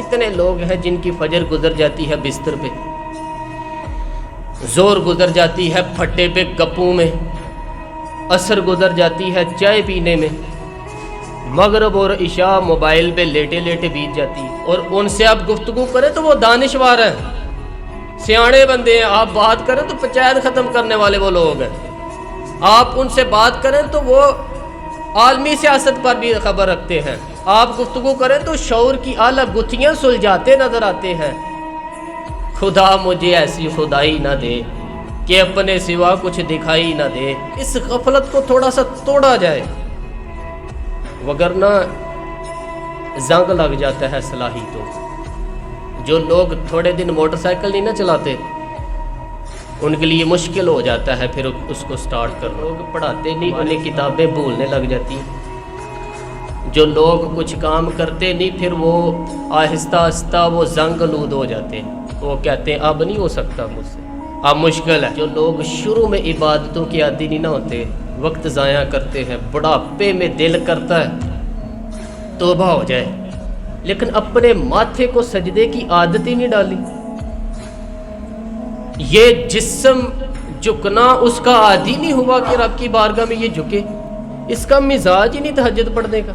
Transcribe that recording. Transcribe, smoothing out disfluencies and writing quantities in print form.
کتنے لوگ ہیں جن کی فجر گزر جاتی ہے بستر پہ، زور گزر جاتی ہے پھٹے پہ گپوں میں، عصر گزر جاتی ہے چائے پینے میں، مغرب اور عشاء موبائل پہ لیٹے لیٹے بیت جاتی ہے۔ اور ان سے آپ گفتگو کریں تو وہ دانشوار ہیں، سیانے بندے ہیں، آپ بات کریں تو پنچایت ختم کرنے والے وہ لوگ ہیں، آپ ان سے بات کریں تو وہ عالمی سیاست پر بھی خبر رکھتے ہیں، آپ گفتگو کریں تو شعور کی اعلیٰ گتھیاں سلجھاتے نظر آتے ہیں۔ خدا مجھے ایسی خدائی نہ دے کہ اپنے سوا کچھ دکھائی نہ دے۔ اس غفلت کو تھوڑا سا توڑا جائے، وگرنہ زنگ لگ جاتا ہے صلاحیتوں۔ جو لوگ تھوڑے دن موٹر سائیکل نہیں نہ چلاتے، ان کے لیے مشکل ہو جاتا ہے پھر اس کو سٹارٹ کرنا۔ لوگ پڑھاتے نہیں، انہیں کتابیں بھولنے لگ جاتی ہیں۔ جو لوگ کچھ کام کرتے نہیں، پھر وہ آہستہ آہستہ وہ زنگ آلود ہو جاتے ہیں، وہ کہتے ہیں اب نہیں ہو سکتا مجھ سے، اب مشکل ہے۔ جو لوگ شروع میں عبادتوں کی عادی نہیں نہ ہوتے، وقت ضائع کرتے ہیں، بڑھاپے میں دل کرتا ہے توبہ ہو جائے، لیکن اپنے ماتھے کو سجدے کی عادت ہی نہیں ڈالی۔ یہ جسم جھکنا اس کا عادی نہیں ہوا کہ رب کی بارگاہ میں یہ جھکے، اس کا مزاج ہی نہیں تہجد پڑھنے کا۔